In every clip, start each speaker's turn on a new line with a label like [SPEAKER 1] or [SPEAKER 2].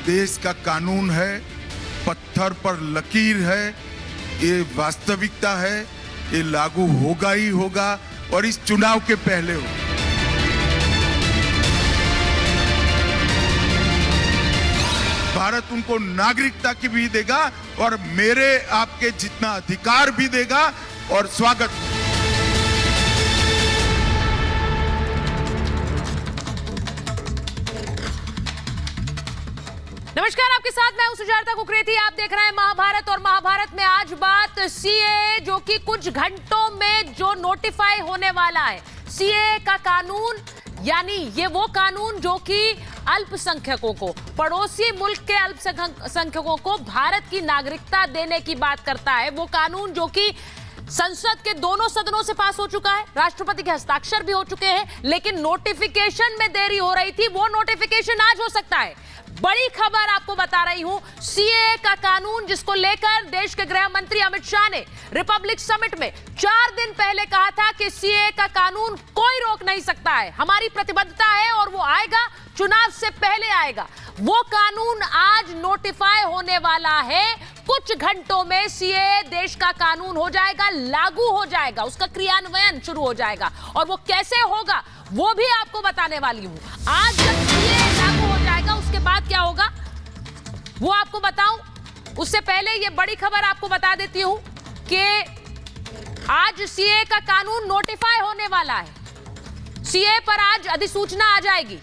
[SPEAKER 1] देश का कानून है, पत्थर पर लकीर है, ये वास्तविकता है, ये लागू होगा ही होगा और इस चुनाव के पहले होगा। भारत उनको नागरिकता की भी देगा और मेरे आपके जितना अधिकार भी देगा और स्वागत।
[SPEAKER 2] नमस्कार, आपके साथ मैं हूं सुजाता कुकरेती। आप देख रहे हैं महाभारत और महाभारत में आज बात सीए जो कि कुछ घंटों में जो नोटिफाई होने वाला है। सीए का कानून यानी ये वो कानून जो कि अल्पसंख्यकों को, पड़ोसी मुल्क के अल्पसंख्यकों को भारत की नागरिकता देने की बात करता है। वो कानून जो कि संसद के दोनों सदनों से पास हो चुका है, राष्ट्रपति के हस्ताक्षर भी हो चुके हैं, लेकिन नोटिफिकेशन में देरी हो रही थी। वो नोटिफिकेशन आज हो सकता है। बड़ी खबर आपको बता रही हूं, सीए का कानून जिसको लेकर देश के गृह मंत्री अमित शाह ने रिपब्लिक समिट में 4 दिन पहले कहा था कि सीए का कानून कोई रोक नहीं सकता है, हमारी प्रतिबद्धता है और वो आएगा, चुनाव से पहले आएगा। वो कानून आज नोटिफाई होने वाला है। कुछ घंटों में सीए देश का कानून हो जाएगा, लागू हो जाएगा, उसका क्रियान्वयन शुरू हो जाएगा और वो कैसे होगा वो भी आपको बताने वाली हूं। आज जब सीए लागू हो जाएगा उसके बाद क्या होगा वो आपको बताऊं। उससे पहले ये बड़ी खबर आपको बता देती हूं कि आज सीए का कानून नोटिफाई होने वाला है। सीए पर आज अधिसूचना आ जाएगी,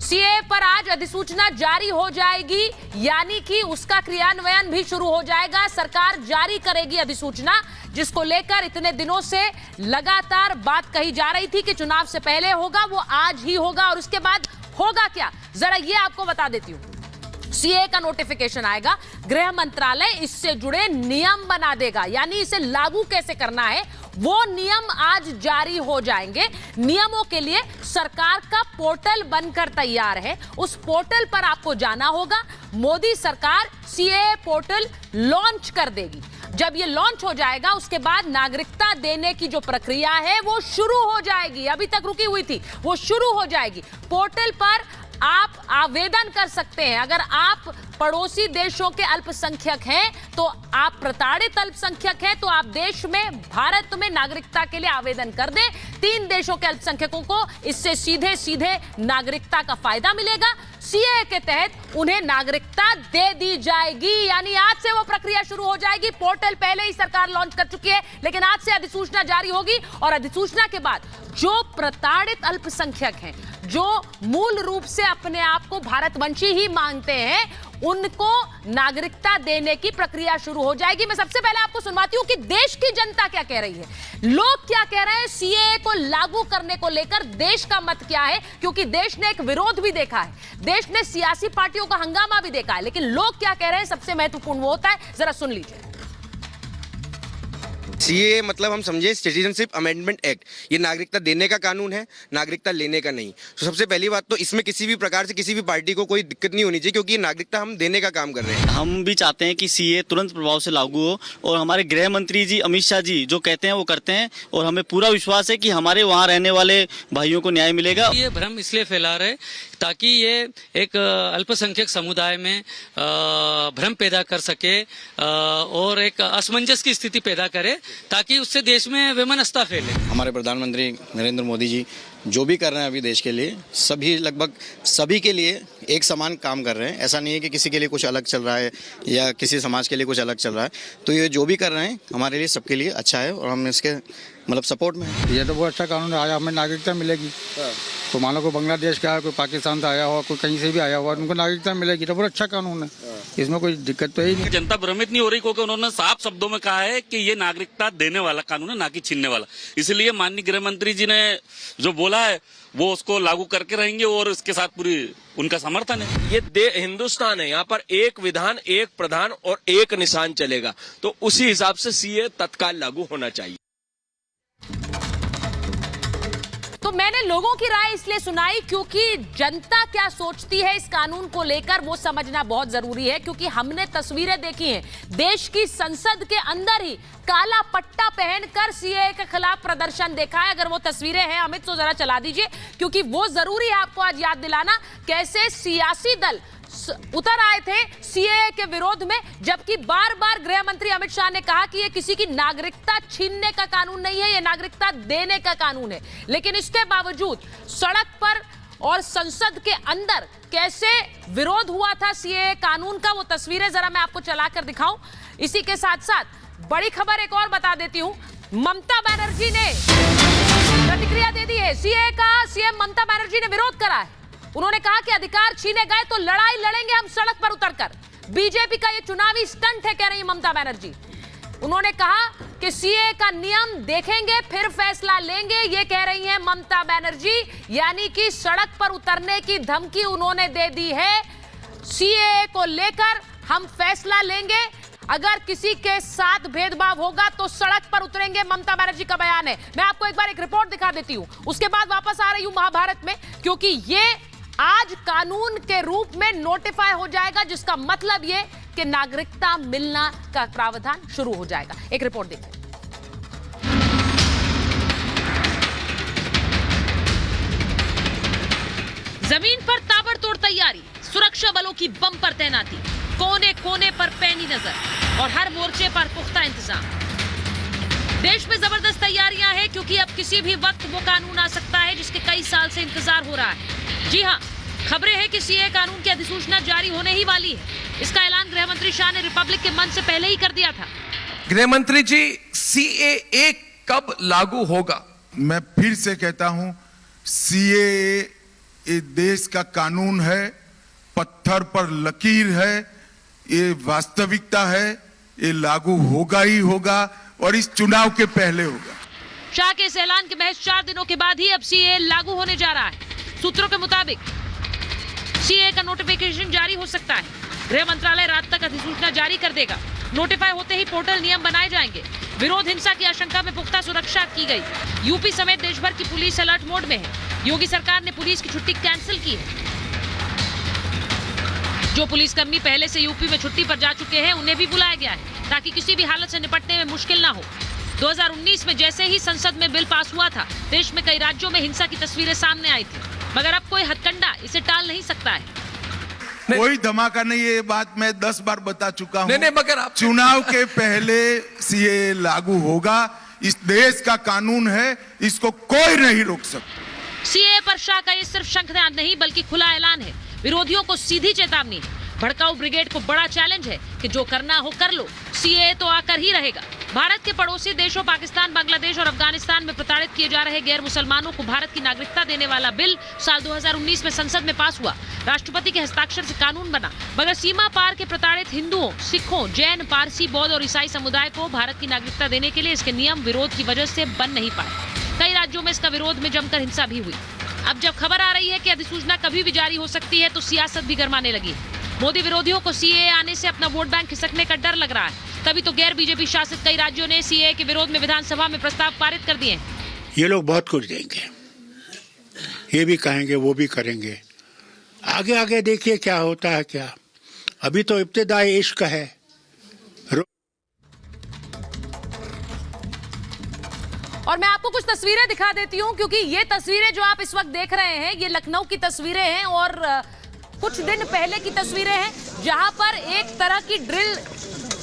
[SPEAKER 2] सीए पर आज अधिसूचना जारी हो जाएगी, यानी कि उसका क्रियान्वयन भी शुरू हो जाएगा। सरकार जारी करेगी अधिसूचना, जिसको लेकर इतने दिनों से लगातार बात कही जा रही थी कि चुनाव से पहले होगा, वो आज ही होगा। और उसके बाद होगा क्या, जरा ये आपको बता देती हूं। सीए का नोटिफिकेशन आएगा, गृह मंत्रालय इससे जुड़े नियम बना देगा, यानी इसे लागू कैसे करना है वो नियम आज जारी हो जाएंगे। नियमों के लिए सरकार का पोर्टल बनकर तैयार है, उस पोर्टल पर आपको जाना होगा। मोदी सरकार सीए पोर्टल लॉन्च कर देगी। जब ये लॉन्च हो जाएगा उसके बाद नागरिकता देने की जो प्रक्रिया है वो शुरू हो जाएगी। अभी तक रुकी हुई थी, वो शुरू हो जाएगी। पोर्टल पर आप आवेदन कर सकते हैं। अगर आप पड़ोसी देशों के अल्पसंख्यक हैं, तो आप प्रताड़ित अल्पसंख्यक हैं, तो आप देश में, भारत में नागरिकता के लिए आवेदन कर दें। 3 देशों के अल्पसंख्यकों को इससे सीधे सीधे नागरिकता का फायदा मिलेगा। सीए के तहत उन्हें नागरिकता दे दी जाएगी, यानी आज से वो प्रक्रिया शुरू हो जाएगी। पोर्टल पहले ही सरकार लॉन्च कर चुकी है, लेकिन आज से अधिसूचना जारी होगी और अधिसूचना के बाद जो प्रताड़ित अल्पसंख्यक हैं, जो मूल रूप से अपने आप को भारतवंशी ही मानते हैं, उनको नागरिकता देने की प्रक्रिया शुरू हो जाएगी। मैं सबसे पहले आपको सुनवाती हूं कि देश की जनता क्या कह रही है, लोग क्या कह रहे हैं सीए को लागू करने को लेकर, देश का मत क्या है, क्योंकि देश ने एक विरोध भी देखा है, देश ने सियासी पार्टियों का हंगामा भी देखा है, लेकिन लोग क्या कह रहे हैं सबसे महत्वपूर्ण वो होता है। जरा सुन लीजिए।
[SPEAKER 3] सीए मतलब हम समझे सिटीजनशिप अमेंडमेंट एक्ट, ये नागरिकता देने का कानून है, नागरिकता लेने का नहीं। तो सबसे पहली बात तो इसमें किसी भी प्रकार से किसी भी पार्टी को कोई दिक्कत नहीं होनी चाहिए, क्योंकि ये नागरिकता हम देने का काम कर रहे हैं।
[SPEAKER 4] हम भी चाहते हैं कि सीए तुरंत प्रभाव से लागू हो और हमारे गृह मंत्री जी अमित शाह जी जो कहते हैं वो करते हैं, और हमें पूरा विश्वास है कि हमारे वहाँ रहने वाले भाइयों को न्याय मिलेगा।
[SPEAKER 5] ये भ्रम इसलिए फैला रहे ताकि ये एक अल्पसंख्यक समुदाय में भ्रम पैदा कर सके और एक असमंजस की स्थिति पैदा करे, ताकि उससे देश में वैमनस्यता फैले।
[SPEAKER 6] हमारे प्रधानमंत्री नरेंद्र मोदी जी जो भी कर रहे हैं अभी देश के लिए, सभी लगभग सभी के लिए एक समान काम कर रहे हैं। ऐसा नहीं है कि किसी के लिए कुछ अलग चल रहा है या किसी समाज के लिए कुछ अलग चल रहा है। तो ये जो भी कर रहे हैं हमारे लिए, सबके लिए अच्छा है और हम इसके मतलब सपोर्ट में हैं।
[SPEAKER 7] ये तो बहुत अच्छा कानून है, आज हमें नागरिकता मिलेगी। तो मान लो कोई बांग्लादेश का है, कोई पाकिस्तान से आया हुआ, कोई कहीं से भी आया हुआ, उनको नागरिकता मिलेगी। तो बहुत अच्छा कानून है, इसमें कोई दिक्कत तो ही नहीं।
[SPEAKER 8] जनता भ्रमित नहीं हो रही, क्योंकि उन्होंने साफ शब्दों में कहा है कि ये नागरिकता देने वाला कानून है, ना कि छीनने वाला। इसलिए माननीय गृह मंत्री जी ने जो बोला है वो उसको लागू करके रहेंगे और इसके साथ पूरी उनका समर्थन है।
[SPEAKER 9] ये हिंदुस्तान है, यहाँ पर एक विधान, एक प्रधान और एक निशान चलेगा। तो उसी हिसाब से सीए तत्काल लागू होना चाहिए।
[SPEAKER 2] तो मैंने लोगों की राय इसलिए सुनाई क्योंकि जनता क्या सोचती है इस कानून को लेकर वो समझना बहुत जरूरी है। क्योंकि हमने तस्वीरें देखी हैं देश की संसद के अंदर ही काला पट्टा पहनकर सीए के खिलाफ प्रदर्शन देखा है। अगर वो तस्वीरें हैं अमित तो जरा चला दीजिए, क्योंकि वो जरूरी है आपको आज याद दिलाना कैसे सियासी दल उतर आए थे सीएए के विरोध में, जबकि बार बार गृह मंत्री अमित शाह ने कहा कि ये किसी की नागरिकता छीनने का कानून नहीं है, ये नागरिकता देने का कानून है। लेकिन इसके बावजूद सड़क पर और संसद के अंदर कैसे विरोध हुआ था सीएए कानून का, वो तस्वीरें जरा मैं आपको चलाकर दिखाऊं। इसी के साथ साथ बड़ी खबर एक और बता देती हूं, ममता बनर्जी ने प्रतिक्रिया दे दी है। सीएए का सीएम ममता बनर्जी ने विरोध करा है। उन्होंने कहा कि अधिकार छीने गए तो लड़ाई लड़ेंगे हम सड़क पर उतरकर। बीजेपी का ये चुनावी स्टंट है, कह रही ममता बनर्जी। उन्होंने कहा कि सीएए का नियम देखेंगे फिर फैसला लेंगे, ये कह रही हैं ममता बनर्जी। यानी कि सड़क पर उतरने की धमकी उन्होंने दे दी है। सीएए को लेकर हम फैसला लेंगे, अगर किसी के साथ भेदभाव होगा तो सड़क पर उतरेंगे, ममता बनर्जी का बयान है। मैं आपको एक बार एक रिपोर्ट दिखा देती हूं, उसके बाद वापस आ रही हूं महाभारत में, क्योंकि ये आज कानून के रूप में नोटिफाई हो जाएगा, जिसका मतलब ये कि नागरिकता मिलना का प्रावधान शुरू हो जाएगा। एक रिपोर्ट देखिए। जमीन पर ताबड़तोड़ तैयारी, सुरक्षा बलों की बम पर तैनाती, कोने कोने पर पैनी नजर और हर मोर्चे पर पुख्ता इंतजाम। देश में जबरदस्त तैयारियां हैं, क्योंकि अब किसी भी वक्त वो कानून आ सकता है जिसके कई साल से इंतजार हो रहा है। जी हां, खबरें हैं कि सीएए कानून की अधिसूचना जारी होने ही वाली है। इसका ऐलान गृह मंत्री शाह ने रिपब्लिक के मंच से पहले ही कर दिया था।
[SPEAKER 10] गृह मंत्री जी, सीएए कब लागू होगा?
[SPEAKER 1] मैं फिर से कहता हूं, सीएए ये देश का कानून है, पत्थर पर लकीर है, ये वास्तविकता है, ये लागू होगा ही होगा और इस चुनाव के पहले होगा।
[SPEAKER 2] शाह के इस ऐलान के महज 4 दिनों के बाद ही अब सीएए लागू होने जा रहा है। सूत्रों के मुताबिक सीएए का नोटिफिकेशन जारी हो सकता है। गृह मंत्रालय रात तक अधिसूचना जारी कर देगा। नोटिफाई होते ही पोर्टल नियम बनाए जाएंगे। विरोध हिंसा की आशंका में पुख्ता सुरक्षा की गई। यूपी समेत देश भर की पुलिस अलर्ट मोड में है। योगी सरकार ने पुलिस की छुट्टी कैंसिल की है। जो पुलिसकर्मी पहले से यूपी में छुट्टी पर जा चुके हैं, उन्हें भी बुलाया गया है, ताकि किसी भी हालत से निपटने में मुश्किल ना हो। 2019 में जैसे ही संसद में बिल पास हुआ था, देश में कई राज्यों में हिंसा की तस्वीरें सामने आई थी, मगर अब कोई हथकंडा इसे टाल नहीं सकता है।
[SPEAKER 1] कोई धमाका नहीं है, ये बात मैं 10 बार बता चुका हूं।
[SPEAKER 10] नहीं, मगर आप
[SPEAKER 1] चुनाव के पहले सीएए लागू होगा। इस देश का कानून है, इसको कोई नहीं रोक सकता।
[SPEAKER 2] सीएए पर शाह का ये सिर्फ शंखनाद नहीं, बल्कि खुला ऐलान है। विरोधियों को सीधी चेतावनी। भड़काऊ ब्रिगेड को बड़ा चैलेंज है कि जो करना हो कर लो, सीएए तो आकर ही रहेगा। भारत के पड़ोसी देशों पाकिस्तान, बांग्लादेश और अफगानिस्तान में प्रताड़ित किए जा रहे गैर मुसलमानों को भारत की नागरिकता देने वाला बिल साल 2019 में संसद में पास हुआ। राष्ट्रपति के हस्ताक्षर से कानून बना, मगर सीमा पार के प्रताड़ित हिंदुओं, सिखों, जैन, पारसी, बौद्ध और ईसाई समुदाय को भारत की नागरिकता देने के लिए इसके नियम विरोध की वजह से बन नहीं पाए। कई राज्यों में इसका विरोध में जमकर हिंसा भी हुई। अब जब खबर आ रही है कि अधिसूचना कभी भी जारी हो सकती है, तो सियासत भी गरमाने लगी। मोदी विरोधियों को सीएए आने से अपना वोट बैंक खिसकने का डर लग रहा है। तभी तो गैर बीजेपी शासित कई राज्यों ने सीएए के विरोध में विधानसभा में प्रस्ताव पारित कर दिए।
[SPEAKER 11] ये लोग बहुत कुछ देंगे, ये भी कहेंगे, वो भी करेंगे। आगे आगे देखिए क्या होता है। क्या अभी तो इब्तिदाई इश्क है।
[SPEAKER 2] और मैं आपको कुछ तस्वीरें दिखा देती हूं, क्योंकि ये तस्वीरें जो आप इस वक्त देख रहे हैं, ये लखनऊ की तस्वीरें हैं और कुछ दिन पहले की तस्वीरें हैं, जहां पर एक तरह की ड्रिल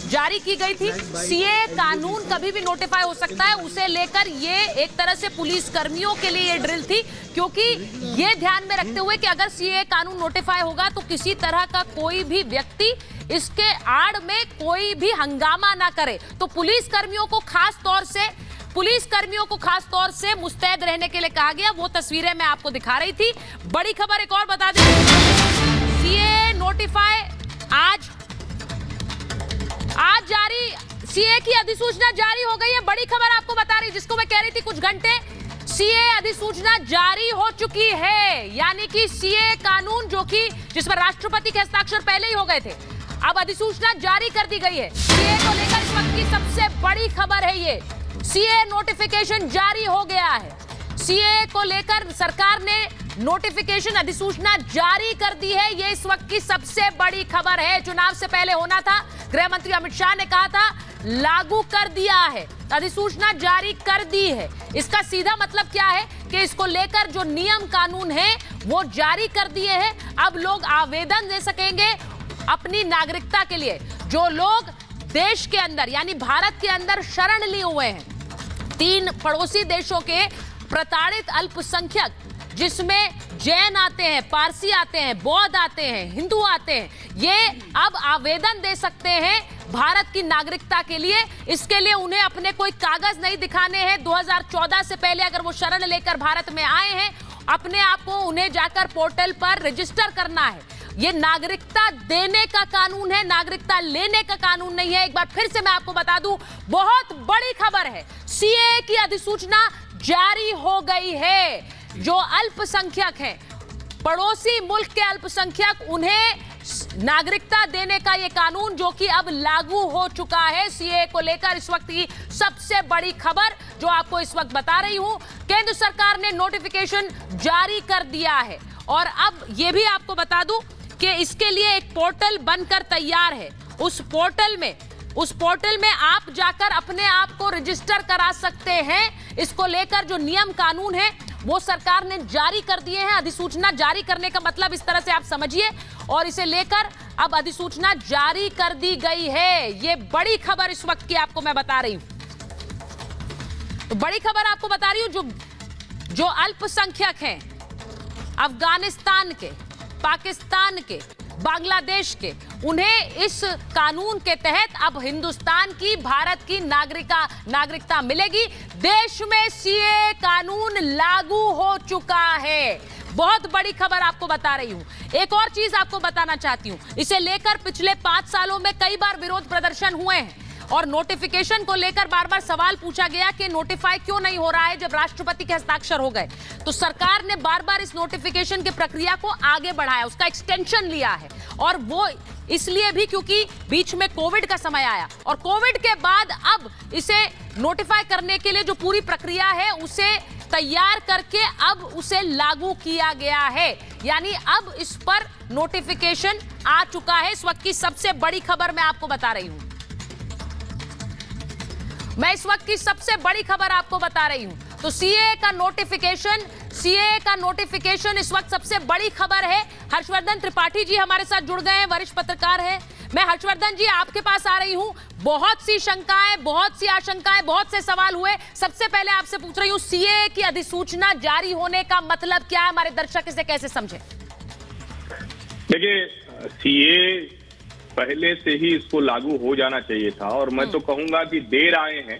[SPEAKER 2] जारी की गई थी। सीएए कानून कभी भी नोटिफाई हो सकता है, उसे लेकर ये एक तरह से पुलिस कर्मियों के लिए ये ड्रिल थी, क्योंकि ये ध्यान में रखते हुए कि अगर सीएए कानून नोटिफाई होगा तो किसी तरह का कोई भी व्यक्ति इसके आड़ में कोई भी हंगामा ना करे। तो पुलिस कर्मियों को खास तौर से मुस्तैद रहने के लिए कहा गया। वो तस्वीरें मैं आपको दिखा रही थी। बड़ी खबर एक और बता दें, सीएए नोटिफाई आज जारी, सीएए की अधिसूचना जारी हो गई है। बड़ी खबर आपको बता रही, जिसको मैं कह रही थी कुछ घंटे, सीएए अधिसूचना जारी हो चुकी है। यानी कि सीएए कानून जिस पर राष्ट्रपति के हस्ताक्षर पहले ही हो गए थे, अब अधिसूचना जारी कर दी गई है। सीएए को लेकर इस वक्त की सबसे बड़ी खबर है ये, सीएए नोटिफिकेशन जारी हो गया है। सीएए को लेकर सरकार ने नोटिफिकेशन अधिसूचना जारी कर दी है। ये इस वक्त की सबसे बड़ी खबर है। चुनाव से पहले होना था। गृह मंत्री अमित शाह ने कहा था लागू कर दिया है, अधिसूचना जारी कर दी है। इसका सीधा मतलब क्या है कि इसको लेकर जो नियम कानून है वो जारी कर दिए हैं। अब लोग आवेदन दे सकेंगे अपनी नागरिकता के लिए। जो लोग देश के अंदर यानी भारत के अंदर शरण लिए हुए हैं, 3 पड़ोसी देशों के प्रताड़ित अल्पसंख्यक, जिसमें जैन आते हैं, पारसी आते हैं, बौद्ध आते हैं, हिंदू आते हैं, ये अब आवेदन दे सकते हैं भारत की नागरिकता के लिए। इसके लिए उन्हें अपने कोई कागज नहीं दिखाने हैं। 2014 से पहले अगर वो शरण लेकर भारत में आए हैं, अपने आप को उन्हें जाकर पोर्टल पर रजिस्टर करना है। ये नागरिकता देने का कानून है, नागरिकता लेने का कानून नहीं है। एक बार फिर से मैं आपको बता दूं, बहुत बड़ी खबर है, सीएए की अधिसूचना जारी हो गई है। जो अल्पसंख्यक हैं, पड़ोसी मुल्क के अल्पसंख्यक, उन्हें नागरिकता देने का यह कानून जो कि अब लागू हो चुका है सीएए को लेकर, इस वक्त की सबसे बड़ी खबर जो आपको इस वक्त बता रही हूं। केंद्र सरकार ने नोटिफिकेशन जारी कर दिया है और अब यह भी आपको बता दूं कि इसके लिए एक पोर्टल बनकर तैयार है। उस पोर्टल में आप जाकर अपने आप को रजिस्टर करा सकते हैं। इसको लेकर जो नियम कानून है वो सरकार ने जारी कर दिए हैं। अधिसूचना जारी करने का मतलब इस तरह से आप समझिए, और इसे लेकर अब अधिसूचना जारी कर दी गई है। ये बड़ी खबर इस वक्त की आपको मैं बता रही हूं। तो बड़ी खबर आपको बता रही हूं, जो अल्पसंख्यक हैं, अफगानिस्तान के, पाकिस्तान के, बांग्लादेश के, उन्हें इस कानून के तहत अब हिंदुस्तान की, भारत की नागरिकता मिलेगी। देश में सीएए कानून लागू हो चुका है। बहुत बड़ी खबर आपको बता रही हूं। एक और चीज आपको बताना चाहती हूं, इसे लेकर पिछले 5 सालों में कई बार विरोध प्रदर्शन हुए हैं और नोटिफिकेशन को लेकर बार बार सवाल पूछा गया कि नोटिफाई क्यों नहीं हो रहा है जब राष्ट्रपति के हस्ताक्षर हो गए। तो सरकार ने बार बार इस नोटिफिकेशन की प्रक्रिया को आगे बढ़ाया, उसका एक्सटेंशन लिया है, और वो इसलिए भी क्योंकि बीच में कोविड का समय आया और कोविड के बाद अब इसे नोटिफाई करने के लिए जो पूरी प्रक्रिया है उसे तैयार करके अब उसे लागू किया गया है। यानी अब इस पर नोटिफिकेशन आ चुका है। इस वक्त की सबसे बड़ी खबर मैं आपको बता रही हूं। मैं इस वक्त की सबसे बड़ी खबर आपको बता रही हूं। तो सीएए का नोटिफिकेशन इस वक्त सबसे बड़ी खबर है। हर्षवर्धन त्रिपाठी जी हमारे साथ जुड़ गए हैं, वरिष्ठ पत्रकार हैं। मैं हर्षवर्धन जी आपके पास आ रही हूं। बहुत सी शंकाएं, बहुत सी आशंकाएं, बहुत से सवाल हुए। सबसे पहले आपसे पूछ रही हूं, सीएए की अधिसूचना जारी होने का मतलब क्या है? हमारे दर्शक इसे कैसे समझे?
[SPEAKER 12] देखिए, सीएए पहले से ही इसको लागू हो जाना चाहिए था, और मैं तो कहूंगा कि देर आए हैं,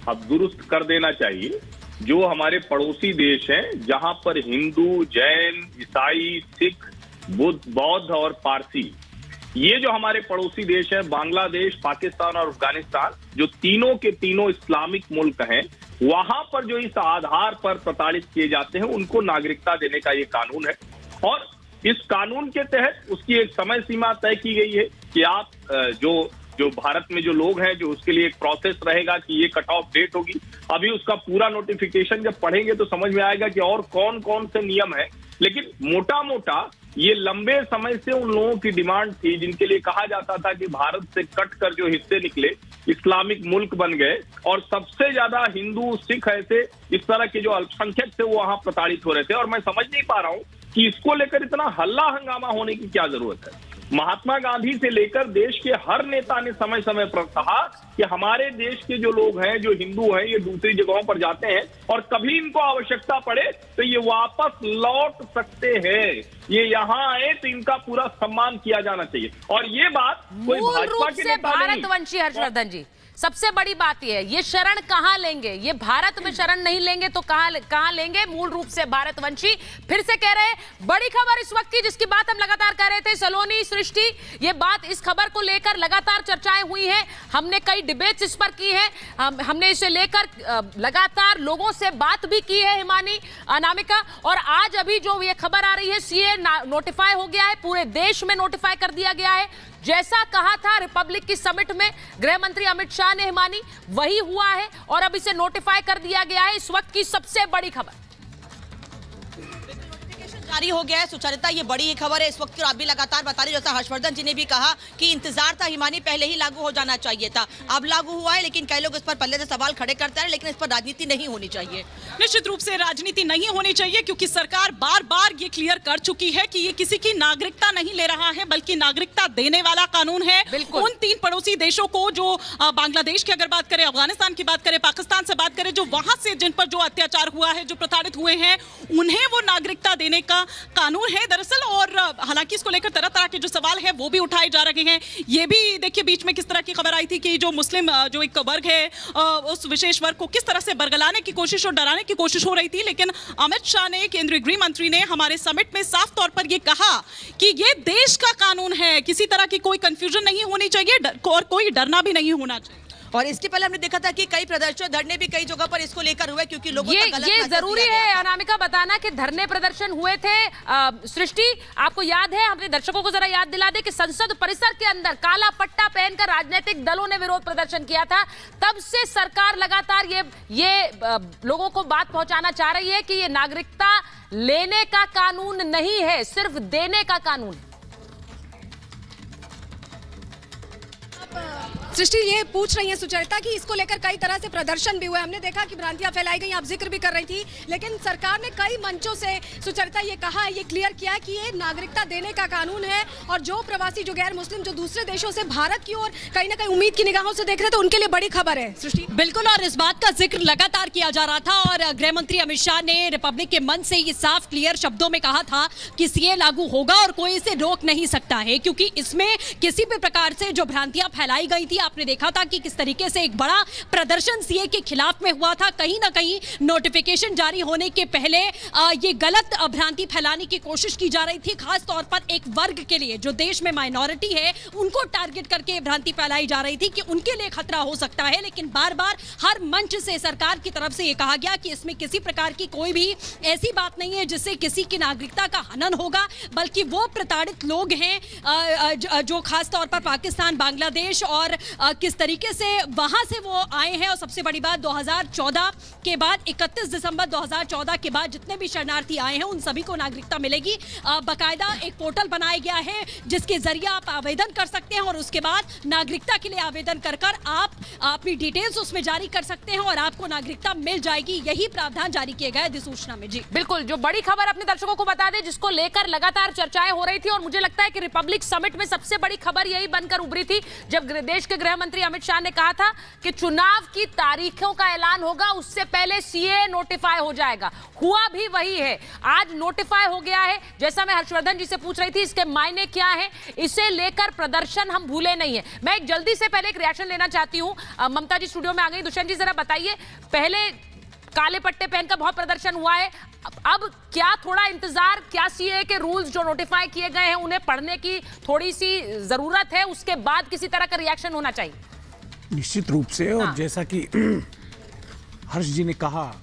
[SPEAKER 12] अब दुरुस्त कर देना चाहिए। जो हमारे पड़ोसी देश हैं, जहां पर हिंदू, जैन, ईसाई, सिख, बुद्ध, बौद्ध और पारसी, ये जो हमारे पड़ोसी देश है, बांग्लादेश, पाकिस्तान और अफगानिस्तान, जो तीनों के तीनों इस्लामिक मुल्क हैं, वहां पर जो इस आधार पर प्रताड़ित किए जाते हैं, उनको नागरिकता देने का ये कानून है। और इस कानून के तहत उसकी एक समय सीमा तय की गई है कि आप जो भारत में जो लोग हैं, जो उसके लिए एक प्रोसेस रहेगा कि ये कट ऑफ डेट होगी। अभी उसका पूरा नोटिफिकेशन जब पढ़ेंगे तो समझ में आएगा कि और कौन कौन से नियम है। लेकिन मोटा मोटा ये लंबे समय से उन लोगों की डिमांड थी जिनके लिए कहा जाता था कि भारत से कट कर जो हिस्से निकले, इस्लामिक मुल्क बन गए, और सबसे ज्यादा हिंदू, सिख, ऐसे इस तरह के जो अल्पसंख्यक थे वो वहां प्रताड़ित हो रहे थे। और मैं समझ नहीं पा रहा हूं कि इसको लेकर इतना हल्ला हंगामा होने की क्या जरूरत है। महात्मा गांधी से लेकर देश के हर नेता ने समय समय पर कहा कि हमारे देश के जो लोग हैं, जो हिंदू हैं, ये दूसरी जगहों पर जाते हैं और कभी इनको आवश्यकता पड़े तो ये वापस लौट सकते हैं। ये यहाँ आए तो इनका पूरा सम्मान किया जाना चाहिए। और ये बात कोई भाजपा के नेता नहीं।
[SPEAKER 2] भारतवंशी हर्षवर्धन जी, सबसे बड़ी बात यह है, ये शरण कहां लेंगे? ये भारत में शरण नहीं लेंगे तो कहां लेंगे? मूल रूप से भारतवंशी फिर से कह रहे हैं। बड़ी खबर इस वक्त की जिसकी बात हम लगातार कर रहे थे, सलोनी, सृष्टि, ये बात, इस खबर को लेकर लगातार चर्चाएं हुई हैं। हमने कई डिबेट्स इस पर की है, हमने इसे लेकर लगातार लोगों से बात भी की है, हिमानी, अनामिका, और आज अभी जो ये खबर आ रही है, सीए नोटिफाई हो गया है, पूरे देश में नोटिफाई कर दिया गया है। जैसा कहा था रिपब्लिक की समिट में गृह मंत्री अमित शाह ने, हिमानी, वही हुआ है और अब इसे नोटिफाई कर दिया गया है। इस वक्त की सबसे बड़ी खबर।
[SPEAKER 13] जारी हो गया है सुचरिता, ये बड़ी ही खबर है इस वक्त, और आप भी लगातार बता रहे, जैसा हर्षवर्धन जी ने भी कहा कि इंतजार था हिमानी, पहले ही लागू हो जाना चाहिए था, अब लागू हुआ है, लेकिन कई लोग इस पर पल्ले से सवाल खड़े करते हैं, लेकिन इस पर राजनीति नहीं होनी चाहिए।
[SPEAKER 14] निश्चित रूप से राजनीति नहीं होनी चाहिए, क्योंकि सरकार बार बार ये क्लियर कर चुकी है कि ये किसी की नागरिकता नहीं ले रहा है, बल्कि नागरिकता देने वाला कानून है। उन 3 पड़ोसी देशों को, जो बांग्लादेश की अगर बात करें, अफगानिस्तान की बात करें, पाकिस्तान से बात करें, जो वहां से जिन पर जो अत्याचार हुआ है, जो प्रताड़ित हुए हैं, उन्हें वो नागरिकता देने का कानून है दरअसल। और हालांकि इसको लेकर तरह तरह के जो सवाल है वो भी उठाए जा रहे हैं। ये भी देखिए बीच में किस तरह की खबर आई थी कि जो मुस्लिम जो एक वर्ग है, उस विशेष वर्ग को किस तरह से बरगलाने की कोशिश और डराने की कोशिश हो रही थी, लेकिन अमित शाह ने, केंद्रीय गृह मंत्री ने हमारे समिट में साफ तौर पर ये कहा कि ये देश का कानून है, किसी तरह की कोई कंफ्यूजन नहीं होनी चाहिए और कोई डरना भी नहीं होना चाहिए।
[SPEAKER 13] और इसके पहले हमने देखा था कि कई प्रदर्शन, धरने भी कई जगह पर इसको लेकर हुए, क्योंकि लोगों
[SPEAKER 2] ये जरूरी है अनामिका बताना कि धरने प्रदर्शन हुए थे। सृष्टि, आपको याद है, हमने दर्शकों को जरा याद दिला दे कि संसद परिसर के अंदर काला पट्टा पहनकर राजनीतिक दलों ने विरोध प्रदर्शन किया था। तब से सरकार लगातार ये लोगों को बात पहुंचाना चाह रही है कि ये नागरिकता लेने का कानून नहीं है, सिर्फ देने का कानून है।
[SPEAKER 15] सृष्टि ये पूछ रही है सुचरिता कि इसको लेकर कई तरह से प्रदर्शन भी हुए, हमने देखा कि भ्रांतियां फैलाई गई, आप जिक्र भी कर रही थी, लेकिन सरकार ने कई मंचों से सुचरिता ये कहा है, ये क्लियर किया कि ये नागरिकता देने का कानून है, और जो प्रवासी, जो गैर मुस्लिम, जो दूसरे देशों से भारत की ओर कहीं ना कहीं उम्मीद की निगाहों से देख रहे थे, उनके लिए बड़ी खबर है। सृष्टि
[SPEAKER 14] बिल्कुल, और इस बात का जिक्र लगातार किया जा रहा था, और गृह मंत्री अमित शाह ने रिपब्लिक के मंच से ये साफ क्लियर शब्दों में कहा था कि सीए लागू होगा और कोई इसे रोक नहीं सकता है, क्योंकि इसमें किसी भी प्रकार से जो भ्रांतियां फैलाई गई थी, आपने देखा था कि किस तरीके से एक बड़ा प्रदर्शन सीए के खिलाफ में हुआ था। कहीं ना कहीं नोटिफिकेशन जारी होने के पहले ये गलत भ्रांति फैलाने की कोशिश की जा रही थी, खास तौर पर एक वर्ग के लिए जो देश में माइनॉरिटी है, उनको टारगेट करके भ्रांति फैलाई जा रही थी कि उनके लिए खतरा हो सकता है। लेकिन बार बार हर मंच से सरकार की तरफ से ये कहा गया कि इसमें किसी प्रकार की कोई भी ऐसी बात नहीं है जिससे किसी की नागरिकता का हनन होगा, बल्कि वो प्रताड़ित लोग हैं जो खास तौर पर पाकिस्तान, बांग्लादेश और किस तरीके से वहां से वो आए हैं। और सबसे बड़ी बात, 2014 के बाद, 31 दिसंबर 2014 के बाद जितने भी शरणार्थी आए हैं उन सभी को नागरिकता मिलेगी। बाकायदा एक पोर्टल बनाया गया है जिसके जरिए आप आवेदन कर सकते हैं, और उसके बाद नागरिकता के लिए आवेदन कर आप अपनी डिटेल्स उसमें जारी कर सकते हैं और आपको नागरिकता मिल जाएगी। यही प्रावधान जारी किए गए अधिसूचना में। जी
[SPEAKER 2] बिल्कुल, जो बड़ी खबर अपने दर्शकों को बता दें, जिसको लेकर लगातार चर्चाएं हो रही थी, और मुझे लगता है कि रिपब्लिक समिट में सबसे बड़ी खबर यही बनकर उभरी थी जब देश के गृह मंत्री अमित शाह ने कहा था कि चुनाव की तारीखों का ऐलान होगा, उससे पहले सीए नोटिफाई हो जाएगा। हुआ भी वही है, आज नोटिफाई हो गया है। जैसा मैं हर्षवर्धन जी से पूछ रही थी, इसके मायने क्या है, इसे लेकर प्रदर्शन हम भूले नहीं है। मैं एक जल्दी से पहले एक रिएक्शन लेना चाहती हूं। ममता जी स्टूडियो में आ गई। दुष्यंत जी जरा बताइए, पहले काले पट्टे पहनकर बहुत प्रदर्शन हुआ है, अब क्या थोड़ा इंतजार, क्या सीए के रूल्स जो नोटिफाई किए गए हैं उन्हें पढ़ने की थोड़ी सी जरूरत है, उसके बाद किसी तरह का रिएक्शन होना चाहिए?
[SPEAKER 11] निश्चित रूप से, और जैसा कि हर्ष जी ने कहा,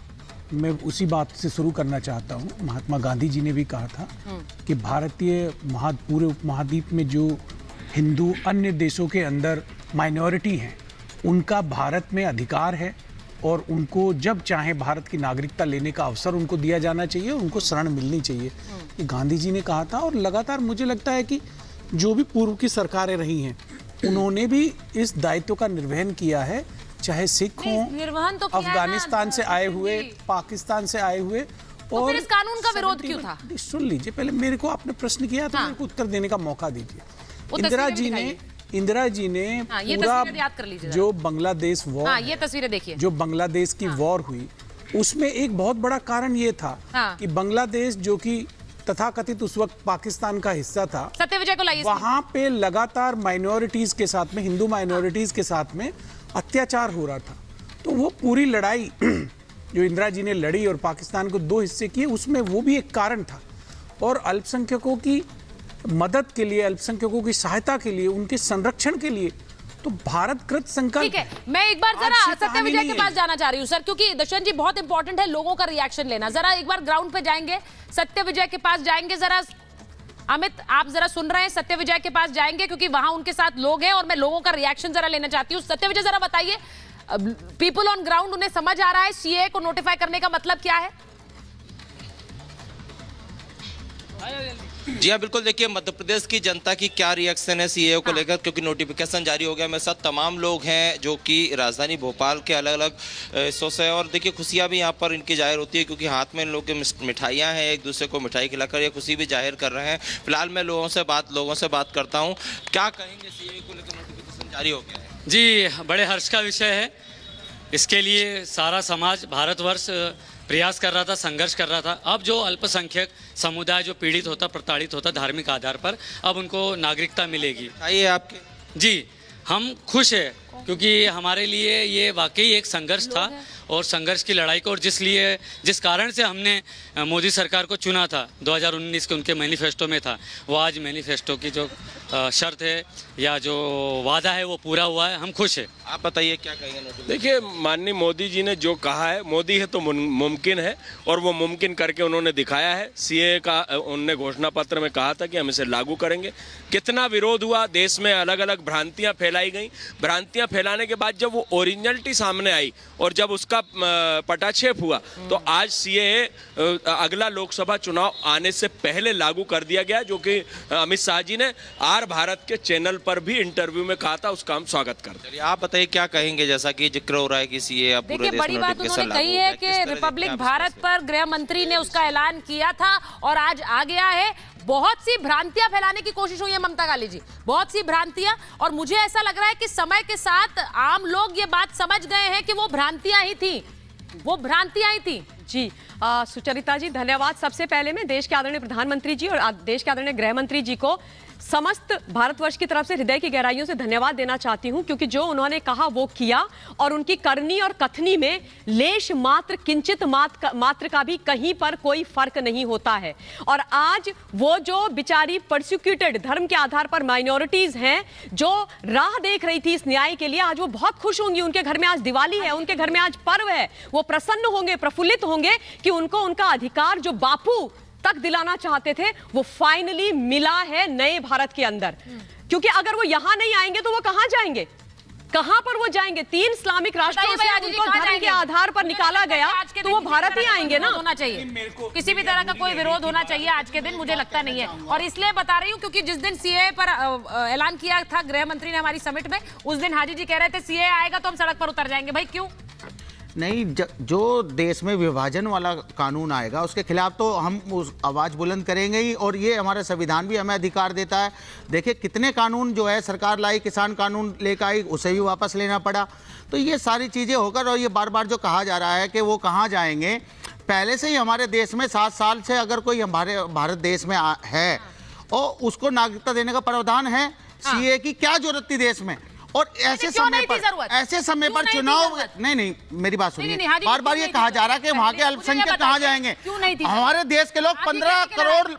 [SPEAKER 11] मैं उसी बात से शुरू करना चाहता हूं। महात्मा गांधी जी ने भी कहा था कि भारतीय पूरे उपमहाद्वीप में जो हिंदू अन्य देशों के अंदर माइनॉरिटी हैं, उनका भारत में अधिकार है, और उनको जब चाहे भारत की नागरिकता लेने का अवसर उनको दिया जाना चाहिए, उनको शरण मिलनी चाहिए। ये गांधी जी ने कहा था, और लगातार मुझे लगता है कि जो भी पूर्व की सरकारें रही हैं उन्होंने भी इस दायित्व का निर्वहन किया है, चाहे सिख हों,
[SPEAKER 2] तो
[SPEAKER 11] अफगानिस्तान से आए हुए, पाकिस्तान से आए हुए।
[SPEAKER 2] तो फिर इस कानून का विरोध क्यों था?
[SPEAKER 11] सुन लीजिए, पहले मेरे को आपने प्रश्न किया तो मेरे को उत्तर देने का मौका दीजिए। इंदिरा जी ने पूरा जो बांग्लादेश वॉर,
[SPEAKER 2] ये तस्वीरें देखिए,
[SPEAKER 11] जो बांग्लादेश की वॉर हुई, उसमें एक बहुत बड़ा कारण ये था कि बांग्लादेश, जो कि तथाकथित उस वक्त पाकिस्तान का हिस्सा था,
[SPEAKER 2] सत्यविजय को लाइए,
[SPEAKER 11] वहां पे लगातार माइनॉरिटीज के साथ में, हिंदू माइनॉरिटीज के साथ में अत्याचार हो रहा था। तो वो पूरी लड़ाई जो इंदिरा जी ने लड़ी और पाकिस्तान को 2 हिस्से किए, उसमें वो भी एक कारण था। और अल्पसंख्यकों की मदद के लिए, अल्पसंख्यकों की सहायता के लिए, उनके संरक्षण के लिए तो भारत कृत संकल्प।
[SPEAKER 2] ठीक है, मैं एक बार जरा सत्यविजय के पास जाना चाह रही हूँ सर, क्योंकि दुष्यंत जी बहुत इंपॉर्टेंट है लोगों का रिएक्शन लेना। जरा एक बार ग्राउंड पे जाएंगे, सत्यविजय के पास जाएंगे। जरा अमित, आप जरा सुन रहे हैं, सत्यविजय के पास जाएंगे क्योंकि वहां उनके साथ लोग हैं और मैं लोगों का रिएक्शन जरा लेना चाहती हूँ। सत्यविजय जरा बताइए, पीपल ऑन ग्राउंड, उन्हें समझ आ रहा है सीए को नोटिफाई करने का मतलब क्या है?
[SPEAKER 16] जी हाँ, बिल्कुल। देखिए, मध्य प्रदेश की जनता की क्या रिएक्शन है सीएए को लेकर, क्योंकि नोटिफिकेशन जारी हो गया। मेरे साथ तमाम लोग हैं जो कि राजधानी भोपाल के अलग अलग हिस्सों से, और देखिए खुशियाँ भी यहाँ पर इनकी जाहिर होती है, क्योंकि हाथ में इन लोगों की मिठाइयाँ हैं, एक दूसरे को मिठाई खिलाकर ये खुशी भी जाहिर कर रहे हैं। फिलहाल मैं लोगों से बात करता हूँ। क्या कहेंगे सीएए को लेकर, नोटिफिकेशन जारी हो गया है?
[SPEAKER 5] जी, बड़े हर्ष का विषय है। इसके लिए सारा समाज, भारतवर्ष प्रयास कर रहा था, संघर्ष कर रहा था। अब जो अल्पसंख्यक समुदाय जो पीड़ित होता, प्रताड़ित होता धार्मिक आधार पर, अब उनको नागरिकता मिलेगी।
[SPEAKER 16] आइए आपके।
[SPEAKER 5] जी, हम खुश हैं, क्योंकि हमारे लिए ये वाकई एक संघर्ष था, और संघर्ष की लड़ाई को, और जिस कारण से हमने मोदी सरकार को चुना था 2019 के उनके मैनिफेस्टो में था, वो आज मैनिफेस्टो की जो शर्त है या जो वादा है वो पूरा हुआ है। हम खुश हैं।
[SPEAKER 16] आप बताइए क्या कहेंगे?
[SPEAKER 9] देखिए, माननीय मोदी जी ने जो कहा है, मोदी है तो मुमकिन है, और वो मुमकिन करके उन्होंने दिखाया है। सीए का उन्होंने घोषणा पत्र में कहा था कि हम इसे लागू करेंगे। कितना विरोध हुआ, देश में अलग अलग भ्रांतियां फैलाई गई। भ्रांतियां फैलाने के बाद जब वो ओरिजिनलिटी सामने आई और जब उसका पटाक्षेप हुआ, तो आज सीए अगला लोकसभा चुनाव आने से पहले लागू कर दिया गया, जो कि अमित शाह जी ने आर भारत के चैनल पर भी इंटरव्यू में कहा था। उसका हम स्वागत करते हैं।
[SPEAKER 16] आप बताइए क्या कहेंगे, जैसा कि जिक्र हो रहा है कि सीए अब पूरे देश में
[SPEAKER 2] बड़ी बात उन्होंने कही है कि रिपब्लिक भारत पर गृह मंत्री ने उसका ऐलान किया था और आज आ गया है। बहुत सी भ्रांतियां फैलाने की कोशिश हुई है ममता गाली जी, बहुत सी भ्रांतियां, और मुझे ऐसा लग रहा है कि समय के साथ आम लोग ये बात समझ गए हैं कि वो भ्रांतियां ही थी, वो भ्रांतियां ही थी।
[SPEAKER 14] जी, सुचरिता जी धन्यवाद। सबसे पहले मैं देश के आदरणीय प्रधानमंत्री जी और देश के आदरणीय गृह मंत्री जी को समस्त भारतवर्ष की तरफ से हृदय की गहराइयों से धन्यवाद देना चाहती हूं, क्योंकि जो उन्होंने कहा वो किया, और उनकी करनी और कथनी में लेश मात्र, किंचित मात्र का भी कहीं पर कोई फर्क नहीं होता है। और आज वो जो बिचारी परसिक्यूटेड धर्म के आधार पर माइनॉरिटीज हैं, जो राह देख रही थी इस न्याय के लिए, आज वो बहुत खुश होंगी। उनके घर में आज दिवाली है, उनके घर में आज पर्व है। वो प्रसन्न होंगे, प्रफुल्लित होंगे कि उनको उनका अधिकार जो बापू तक दिलाना चाहते थे, वो फाइनली मिला है नए भारत के अंदर। क्योंकि अगर वो यहां नहीं आएंगे तो वो कहां जाएंगे, कहां पर वो जाएंगे? 3 इस्लामिक राष्ट्रों से उनको धर्म के आधार पर निकाला गया, तो वो भारत ही आएंगे ना।
[SPEAKER 2] होना चाहिए, किसी भी तरह का कोई विरोध होना चाहिए आज के दिन, मुझे लगता नहीं है। और इसलिए बता रही हूँ क्योंकि जिस दिन सीए पर ऐलान किया था गृह मंत्री ने हमारी समिट में, उस दिन हाजी जी कह रहे थे सीए आएगा तो हम सड़क पर उतर जाएंगे। भाई क्यों
[SPEAKER 17] नहीं? जो देश में विभाजन वाला कानून आएगा उसके खिलाफ तो हम उस आवाज़ बुलंद करेंगे ही, और ये हमारा संविधान भी हमें अधिकार देता है। देखिए कितने कानून जो है सरकार लाई, किसान कानून लेकर आई, उसे भी वापस लेना पड़ा। तो ये सारी चीज़ें होकर, और ये बार बार जो कहा जा रहा है कि वो कहाँ जाएंगे, पहले से ही हमारे देश में 7 साल से अगर कोई हमारे भारत देश में है और उसको नागरिकता देने का प्रावधान है, सीए की क्या जरूरत थी देश में? और ऐसे समय पर चुनाव, नहीं मेरी बात सुनिए, बार बार ये कहा जा रहा है कि वहाँ के अल्पसंख्यक कहाँ जाएंगे? हमारे देश के लोग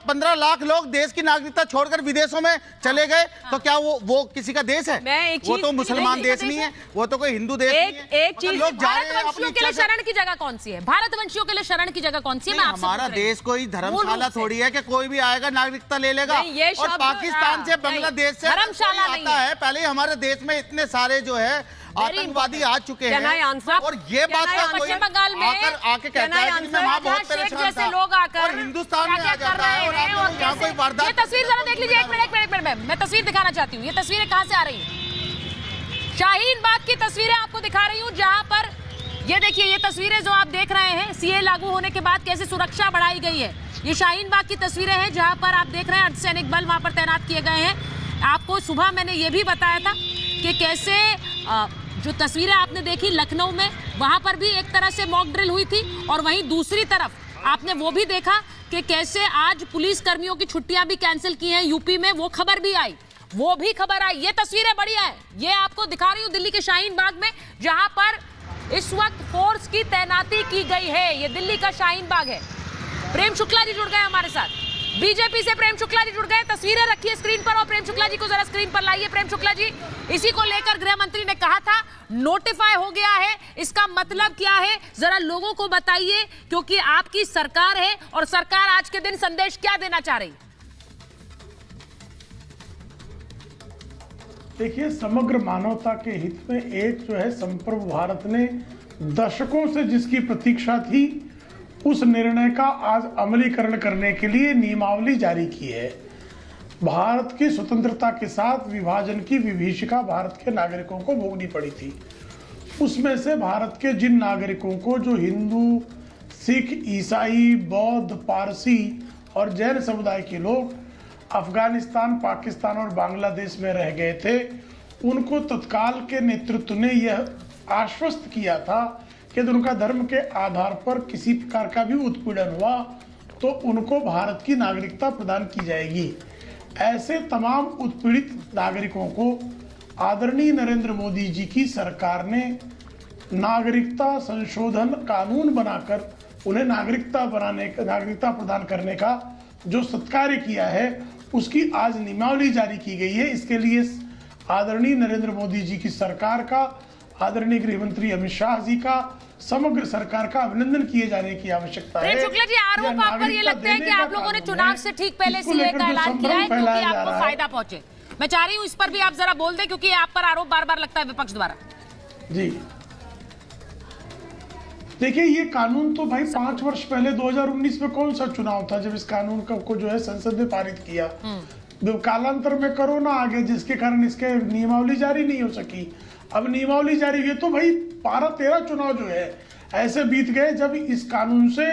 [SPEAKER 17] 15 लाख लोग देश की नागरिकता छोड़कर विदेशों में चले गए, तो क्या वो किसी का देश है? वो तो मुसलमान देश नहीं है, वो तो कोई हिंदू देश नहीं है।
[SPEAKER 2] एक चीज, भारतवंशियों के लिए शरण की जगह कौन सी है? भारतवंशियों के लिए शरण की जगह कौन सी है?
[SPEAKER 17] हमारा देश कोई धर्मशाला थोड़ी है कि कोई भी आएगा नागरिकता ले लेगा। और पाकिस्तान से, बांग्लादेश से
[SPEAKER 2] धर्मशाला
[SPEAKER 17] आता है, पहले हमारे देश में इतने सारे जो है आतंकवादी आ चुके हैं, और ये बात
[SPEAKER 2] पश्चिम बंगाल में
[SPEAKER 17] आके कहता है कि मैं वहाँ बहुत परेशान था,
[SPEAKER 2] लोग आकर
[SPEAKER 17] और हिंदुस्तान में आ जाता है और यहाँ कोई वारदात।
[SPEAKER 2] ये तस्वीर जरा देख लीजिए, एक मिनट मैं तस्वीर दिखाना चाहती हूँ। ये तस्वीरें कहाँ से आ रही हैं? शाहीन बाग की तस्वीरें आपको दिखा रही हूँ, जहाँ पर ये देखिए, ये तस्वीरें जो आप देख रहे हैं, सीए लागू होने के बाद कैसे सुरक्षा बढ़ाई गई है। ये शाहीन बाग की तस्वीरें हैं, जहाँ पर आप देख रहे हैं अर्धसैनिक बल वहाँ पर तैनात किए गए हैं। आपको सुबह मैंने ये भी बताया था कि कैसे जो तस्वीरें आपने देखी लखनऊ में, वहां पर भी एक तरह से मॉक ड्रिल हुई थी, और वहीं दूसरी तरफ आपने वो भी देखा कि कैसे आज पुलिस कर्मियों की छुट्टियां भी कैंसिल की हैं यूपी में। वो खबर भी आई, वो भी खबर आई। ये तस्वीरें बढ़िया है, ये आपको दिखा रही हूँ दिल्ली के शाहीन बाग में, जहां पर इस वक्त फोर्स की तैनाती की गई है। ये दिल्ली का शाहीन बाग है। प्रेम शुक्ला जी जुड़ गए हमारे साथ, बीजेपी से प्रेम शुक्ला जी जुड़ गए। तस्वीरें रखिए स्क्रीन पर, और प्रेम शुक्ला जी को जरा स्क्रीन पर लाइए। प्रेम शुक्ला जी, इसी को लेकर गृह मंत्री ने कहा था नोटिफाई हो गया है, इसका मतलब क्या है जरा लोगों को बताइए, क्योंकि आपकी सरकार है और सरकार आज के दिन संदेश क्या देना चाह रही?
[SPEAKER 11] देखिए, समग्र मानवता के हित में एक जो है संप्रभु भारत ने दशकों से जिसकी प्रतीक्षा थी, उस निर्णय का आज अमलीकरण करने के लिए नियमावली जारी की है। भारत की स्वतंत्रता के साथ विभाजन की विभीषिका भारत के नागरिकों को भोगनी पड़ी थी। उसमें से भारत के जिन नागरिकों को, जो हिंदू, सिख, ईसाई, बौद्ध, पारसी और जैन समुदाय के लोग अफगानिस्तान, पाकिस्तान और बांग्लादेश में रह गए थे, उनको तत्काल के नेतृत्व ने यह आश्वस्त किया था कि यदि उनका धर्म के आधार पर किसी प्रकार का भी उत्पीड़न हुआ तो उनको भारत की नागरिकता प्रदान की जाएगी। ऐसे तमाम उत्पीड़ित नागरिकों को आदरणीय नरेंद्र मोदी जी की सरकार ने नागरिकता संशोधन कानून बनाकर उन्हें नागरिकता प्रदान करने का जो सत्कार्य किया है, उसकी आज नियमावली जारी की गई है। इसके लिए आदरणीय नरेंद्र मोदी जी की सरकार का, आदरणीय गृह मंत्री अमित शाह जी का, समग्र सरकार का अभिनंदन किए जाने की आवश्यकता है।
[SPEAKER 2] प्रेम शुक्ला जी, आरोप आप पर ये लगता है कि आप लोगों ने चुनाव से ठीक पहले सीए का ऐलान किया है क्योंकि आपको फायदा पहुंचे। मैं चाह रही हूं इस पर भी आप जरा बोल दें, क्योंकि आप पर आरोप बार बार लगता है विपक्ष द्वारा।
[SPEAKER 11] जी देखिए, ये कानून तो भाई 5 वर्ष पहले 2019 में कौन सा चुनाव था जब इस कानून को जो है संसद ने पारित किया। कालांतर में कोरोना आ गया जिसके कारण इसके नियमावली जारी नहीं हो सकी। अब नियमावली जारी हुई तो भाई 12-13 चुनाव जो है ऐसे बीत गए जब इस कानून से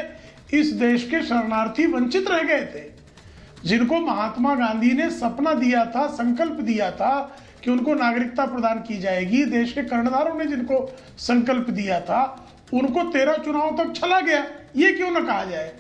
[SPEAKER 11] इस देश के शरणार्थी वंचित रह गए थे, जिनको महात्मा गांधी ने सपना दिया था, संकल्प दिया था कि उनको नागरिकता प्रदान की जाएगी। देश के कर्णधारों ने जिनको संकल्प दिया था, उनको 13 चुनाव तक चला गया। ये क्यों ना कहा जाए।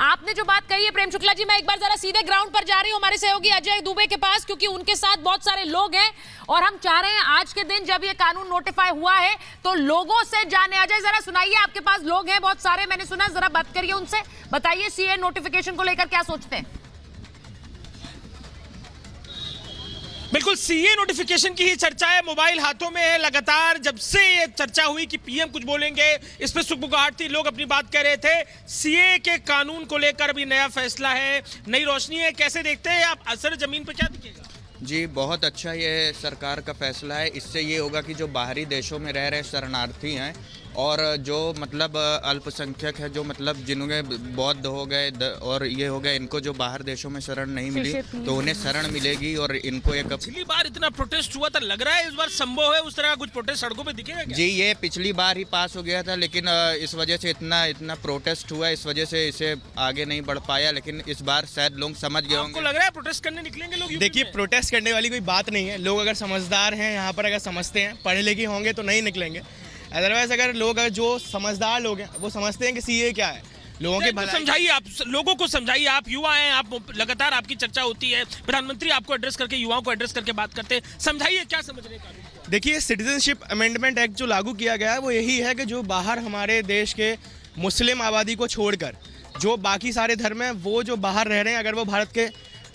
[SPEAKER 2] आपने जो बात कही है प्रेम शुक्ला जी, मैं एक बार जरा सीधे ग्राउंड पर जा रही हूं हमारे सहयोगी अजय दुबे के पास, क्योंकि उनके साथ बहुत सारे लोग हैं और हम चाह रहे हैं आज के दिन जब ये कानून नोटिफाई हुआ है तो लोगों से जाने। अजय जरा सुनाइए, आपके पास लोग हैं बहुत सारे, मैंने सुना, जरा बात करिए उनसे, बताइए सीए नोटिफिकेशन को लेकर क्या सोचते हैं।
[SPEAKER 18] बिल्कुल, सीए नोटिफिकेशन की ही चर्चा है, मोबाइल हाथों में है लगातार। जब से ये चर्चा हुई कि पीएम कुछ बोलेंगे, इस पे सुगबुगाहट थी, लोग अपनी बात कह रहे थे। सीए के कानून को लेकर अभी नया फैसला है, नई रोशनी है, कैसे देखते हैं आप? असर जमीन पे क्या दिखेगा?
[SPEAKER 6] जी, बहुत अच्छा ये सरकार का फैसला है। इससे ये होगा कि जो बाहरी देशों में रह रहे शरणार्थी हैं और जो मतलब अल्पसंख्यक है, जो मतलब जिन्होंने बौद्ध हो गए और ये हो गए, इनको जो बाहर देशों में शरण नहीं मिली तो उन्हें शरण मिलेगी और इनको एक।
[SPEAKER 18] पिछली बार इतना प्रोटेस्ट हुआ था, लग रहा है इस बार संभव है उस तरह का कुछ प्रोटेस्ट सड़कों पे दिखेगा क्या?
[SPEAKER 6] जी, ये पिछली बार ही पास हो गया था, लेकिन इस वजह से इतना प्रोटेस्ट हुआ, इस वजह से इसे आगे नहीं बढ़ पाया। लेकिन इस बार शायद लोग समझ गए होंगे।
[SPEAKER 18] आपको लग रहा है प्रोटेस्ट करने निकलेंगे लोग?
[SPEAKER 19] देखिए, प्रोटेस्ट करने वाली कोई बात नहीं है। लोग अगर समझदार हैं, यहाँ पर अगर समझते हैं, पढ़े लिखे होंगे तो नहीं निकलेंगे। अदरवाइज अगर लोग जो समझदार लोग हैं वो समझते हैं कि सीए क्या है, लोगों के भलाई।
[SPEAKER 18] समझाइए, आप लोगों को समझाइए। आप युवा हैं, आप लगातार आपकी चर्चा होती है, प्रधानमंत्री आपको एड्रेस करके, युवाओं को एड्रेस करके बात करते हैं, समझाइए क्या समझ रहे हैं।
[SPEAKER 19] देखिए, सिटीजनशिप अमेंडमेंट एक्ट जो लागू किया गया है वो यही है कि जो बाहर हमारे देश के मुस्लिम आबादी को छोड़कर जो बाकी सारे धर्म हैं, वो जो बाहर रह रहे हैं, अगर वो भारत के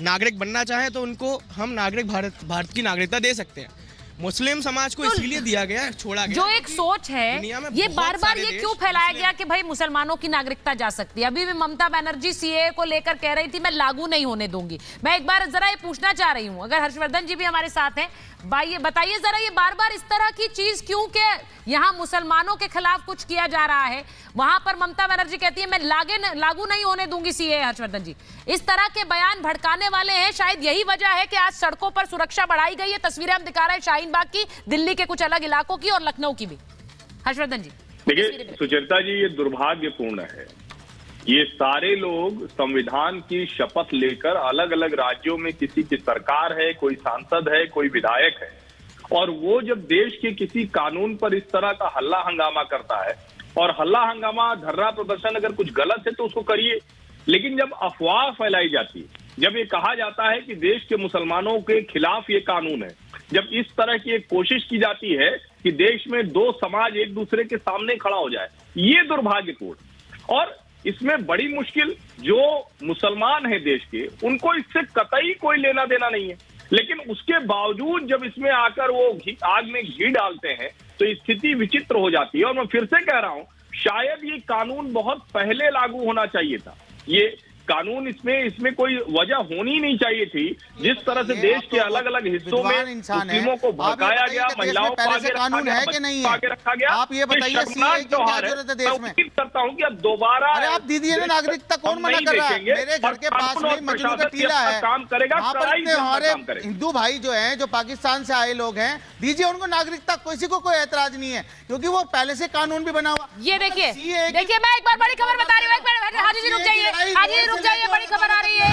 [SPEAKER 19] नागरिक बनना चाहें तो उनको हम भारत की नागरिकता दे सकते हैं। मुस्लिम समाज को इसलिए दिया गया, छोड़ा गया।
[SPEAKER 2] जो एक सोच है, ये बार बार ये क्यों फैलाया गया कि भाई मुसलमानों की नागरिकता जा सकती है? अभी भी ममता बनर्जी सीए को लेकर कह रही थी मैं लागू नहीं होने दूंगी। मैं एक बार जरा ये पूछना चाह रही हूं, अगर हर्षवर्धन जी भी हमारे साथ हैं, बताइए जरा ये बार बार इस तरह की चीज क्यों कि यहाँ मुसलमानों के खिलाफ कुछ किया जा रहा है, वहां पर ममता बनर्जी कहती है मैं लागू नहीं होने दूंगी सीए। हर्षवर्धन जी, इस तरह के बयान भड़काने वाले हैं, शायद यही वजह है कि आज सड़कों पर सुरक्षा बढ़ाई गई है। तस्वीरें हम दिखा रहे हैं शाहीन बाग की, दिल्ली के कुछ अलग इलाकों की और लखनऊ की भी। हर्षवर्धन जी,
[SPEAKER 12] देखिए सुचरिता जी, ये दुर्भाग्यपूर्ण है। ये सारे लोग संविधान की शपथ लेकर अलग अलग राज्यों में, किसी की सरकार है, कोई सांसद है, कोई विधायक है, और वो जब देश के किसी कानून पर इस तरह का हल्ला हंगामा करता है, और हल्ला हंगामा, धरना प्रदर्शन अगर कुछ गलत है तो उसको करिए, लेकिन जब अफवाह फैलाई जाती है, जब ये कहा जाता है कि देश के मुसलमानों के खिलाफ ये कानून है, जब इस तरह की एक कोशिश की जाती है कि देश में दो समाज एक दूसरे के सामने खड़ा हो जाए, ये दुर्भाग्यपूर्ण। और इसमें बड़ी मुश्किल, जो मुसलमान है देश के, उनको इससे कतई कोई लेना देना नहीं है, लेकिन उसके बावजूद जब इसमें आकर वो आग में घी डालते हैं तो स्थिति विचित्र हो जाती है। और मैं फिर से कह रहा हूं, शायद ये कानून बहुत पहले लागू होना चाहिए था। ये कानून इसमें कोई वजह होनी नहीं चाहिए थी। जिस तरह से देश के अलग अलग हिस्सों में मुस्लिमों को भड़काया गया, महिलाओं को आगे
[SPEAKER 17] कानून है कि नहीं है,
[SPEAKER 12] रखा गया,
[SPEAKER 17] आप ये बताइए सीए की क्या जरूरत है देश में?
[SPEAKER 12] करता हूँ कि अब दोबारा
[SPEAKER 17] अरे आप दीजिए ना नागरिकता, कौन मना कर रहा है? मेरे घर के पास में मजनू का टीला है,
[SPEAKER 12] काम करेगा,
[SPEAKER 17] वहाँ पर इतने हमारे हिंदू भाई जो हैं, जो पाकिस्तान से आए लोग हैं, दीजिए उनको नागरिकता, किसी को कोई ऐतराज नहीं है, क्योंकि वो पहले से कानून भी बना हुआ।
[SPEAKER 2] ये देखिए मैं एक बार बड़ी खबर बता रही हूँ, हाजी जी रुक जाइए, हाजी जी रुक जाइए, बड़ी खबर आ रही है।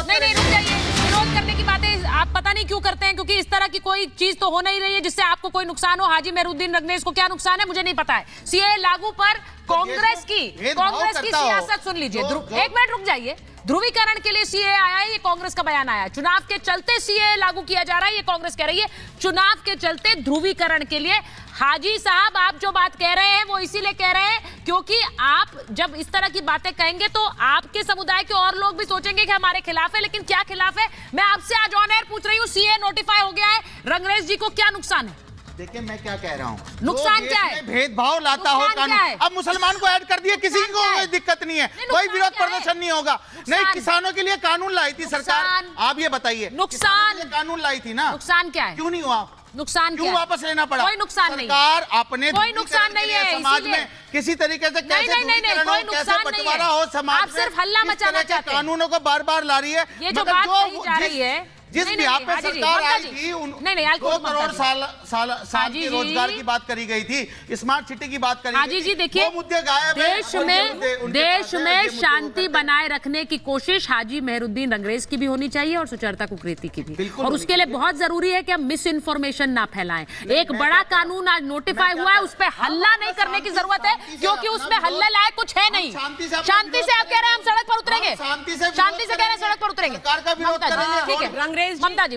[SPEAKER 2] नहीं रुक जाइए, विरोध करने की बातें आप पता नहीं क्यों करते हैं, क्योंकि इस तरह की कोई चीज तो हो नहीं रही है जिससे आपको कोई नुकसान हो। हाजी मेहरुद्दीन रंगरेज को क्या नुकसान है मुझे नहीं पता है। सीए लागू पर कांग्रेस की सियासत सुन लीजिए। एक मिनट रुक जाइए। ध्रुवीकरण के लिए सीए आया है, ये कांग्रेस का बयान आया है। चुनाव के चलते सीए लागू किया जा रहा है, ये कांग्रेस कह रही है। चुनाव के चलते ध्रुवीकरण के लिए हाजी साहब आप जो बात कह रहे हैं वो इसीलिए कह रहे हैं क्योंकि आप जब इस तरह की बातें कहेंगे तो आपके समुदाय के और लोग भी सोचेंगे कि हमारे खिलाफ है। लेकिन क्या खिलाफ है, मैं आपसे आज ऑन एयर पूछ रही हूँ। सीए नोटिफाई हो गया है, रंगरेज जी को क्या नुकसान है?
[SPEAKER 17] देखिए मैं क्या कह रहा हूँ,
[SPEAKER 2] नुकसान क्या है?
[SPEAKER 17] भेदभाव लाता हो कानून। अब मुसलमान को ऐड कर दिया, किसी को कोई दिक्कत नहीं है, कोई विरोध प्रदर्शन नहीं होगा। नहीं, किसानों के लिए कानून लाई थी सरकार, आप ये बताइए।
[SPEAKER 2] नुकसान
[SPEAKER 17] कानून लाई थी ना,
[SPEAKER 2] नुकसान क्या है?
[SPEAKER 17] क्यों नहीं हुआ?
[SPEAKER 2] नुकसान
[SPEAKER 17] क्यों वापस लेना पड़ा?
[SPEAKER 2] कोई नुकसान नहीं,
[SPEAKER 17] सरकार अपने
[SPEAKER 2] कोई नुकसान नहीं है
[SPEAKER 17] समाज में किसी तरीके से कैसे
[SPEAKER 2] कोई नुकसान
[SPEAKER 17] बंटवारा हो समाज,
[SPEAKER 2] आप सिर्फ हल्ला मचाना चाहते हैं।
[SPEAKER 17] कानूनों को बार बार ला रही है।
[SPEAKER 2] ये जो बात कही जा रही है,
[SPEAKER 17] जिस बिहार पे सरकार आई थी, 2 करोड़ साल की रोजगार की बात करी गई थी, स्मार्ट सिटी की बात करी गई।
[SPEAKER 2] हाजी जी देखिए,
[SPEAKER 17] मुद्दे गायब हैं।
[SPEAKER 2] देश में शांति बनाए रखने की कोशिश हाजी मेहरुद्दीन रंगरेज की भी होनी चाहिए और सुचरिता कुकरेती की भी, और उसके लिए बहुत जरूरी है कि हम मिस इन्फॉर्मेशन ना फैलाएं। एक बड़ा कानून आज नोटिफाई हुआ है, उस पर हल्ला नहीं करने की जरूरत है क्योंकि उसमें हल्ला लायक कुछ है नहीं। शांति से आप कह रहे हैं हम सड़क पर उतरेंगे, शांति से कह रहे हैं सड़क पर उतरेंगे। ठीक है ममता जी,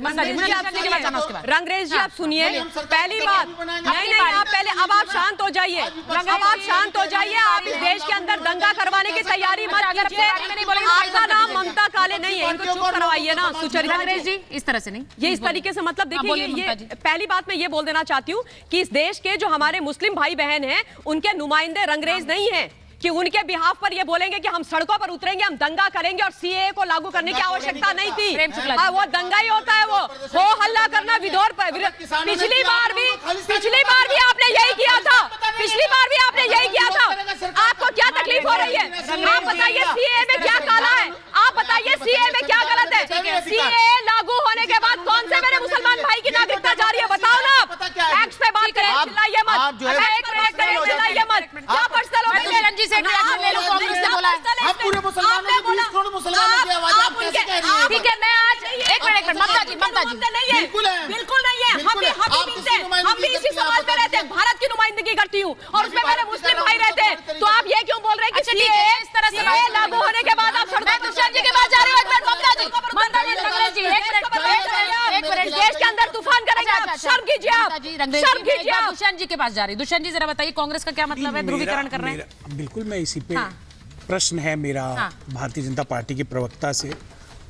[SPEAKER 15] रंगरेज जी आप सुनिए, पहली बात नहीं आप पहले अब आप शांत हो जाइए, अब आप शांत हो जाइए। आप इस देश के अंदर दंगा करवाने की तैयारी मत कीजिए। आपका नाम ममता काले नहीं है, इनको चुप करवाइए ना। सुचरिता
[SPEAKER 2] रंगरेज जी इस तरह से नहीं,
[SPEAKER 15] ये इस तरीके से मतलब देखिए, ये पहली बात मैं ये बोल देना चाहती हूँ कि इस देश के जो हमारे मुस्लिम भाई बहन हैं उनके नुमाइंदे रंगरेज नहीं है कि उनके बिहाफ पर ये बोलेंगे कि हम सड़कों पर उतरेंगे, हम दंगा करेंगे और सीए को लागू करने की आवश्यकता नहीं थी। वो दंगा ही होता है, वो हो हल्ला करना विरोध पर। पिछली बार भी आपने यही किया था, पिछली बार भी आपने यही किया था। आपको क्या तकलीफ हो रही है? आप बताइए सीए में क्या काला है, आप बताइए सीए में क्या गलत है? सीए लागू होने के बाद कौन से मेरे मुसलमान भाई की नागरिकता जा रही है, बताओ ना। एक्ट पे बात करें, चिल्लाइए मत, चिल्लाइए मत, क्या पर्सनल हो
[SPEAKER 2] कांग्रेस ने बोला है
[SPEAKER 17] पूरे मुसलमानों को 20 करोड़ मुसलमानों की आवाज आप कैसे कह रही हैं?
[SPEAKER 2] ठीक है, मैं आज एक मिनट ममता जी
[SPEAKER 15] बिल्कुल नहीं है। हम भी इसी समाज में रहते हैं, भारत की नुमाइंदगी करती हूँ और उसमें मेरे मुस्लिम भाई रहते हैं। तो आप ये क्यों बोल रहे हैं कि
[SPEAKER 2] इस तरह से
[SPEAKER 15] लागू होने के बाद आप
[SPEAKER 2] दुष्यंत जी के पास जा रही हूँ। ममता जी एक मिनट,
[SPEAKER 15] देश के अंदर तूफान करेंगे, शर्म कीजिए आप, शर्म कीजिए आप।
[SPEAKER 2] दुष्यंत जी के पास जा रही। दुष्यंत जी जरा बताइए कांग्रेस का क्या मतलब है, ध्रुवीकरण कर रहे हैं?
[SPEAKER 11] बिल्कुल, मैं इसी पे प्रश्न है मेरा भारतीय जनता पार्टी के प्रवक्ता से।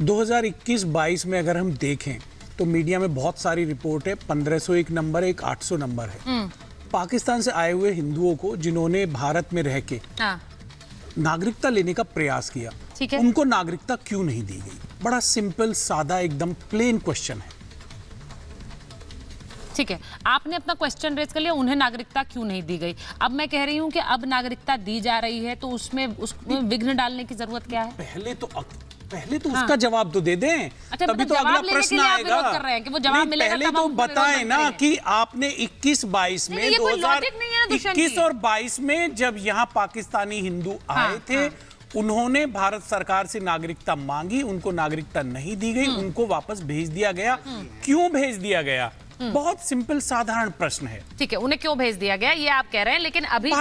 [SPEAKER 11] 2021-22 में अगर हम देखें तो मीडिया में बहुत सारी रिपोर्ट है, 1501 नंबर है, एक 800 नंबर है। पाकिस्तान से आए हुए हिंदुओं को जिन्होंने भारत में रह के नागरिकता लेने का प्रयास किया, उनको नागरिकता क्यों नहीं दी गई? बड़ा सिंपल सादा एकदम प्लेन क्वेश्चन है।
[SPEAKER 2] ठीक है, आपने अपना क्वेश्चन रेज कर लिया, उन्हें नागरिकता क्यों नहीं दी गई। अब मैं कह रही हूं कि अब नागरिकता दी जा रही है तो उसमें विघ्न डालने की जरूरत क्या है?
[SPEAKER 11] पहले तो उसका जवाब तो दे दें, तभी तो अगला प्रश्न आएगा।
[SPEAKER 2] कि वो जवाब मिलेगा,
[SPEAKER 11] पहले तो बताएं ना कि आपने 21-22 में 2021 और 22 में जब यहाँ पाकिस्तानी हिंदू आए थे, उन्होंने भारत सरकार से नागरिकता मांगी, उनको नागरिकता नहीं दी गई, उनको वापस भेज दिया गया। क्यों भेज दिया गया? बहुत सिंपल साधारण प्रश्न है।
[SPEAKER 2] ठीक है, उन्हें क्यों भेज दिया गया ये आप कह रहे हैं, लेकिन अभी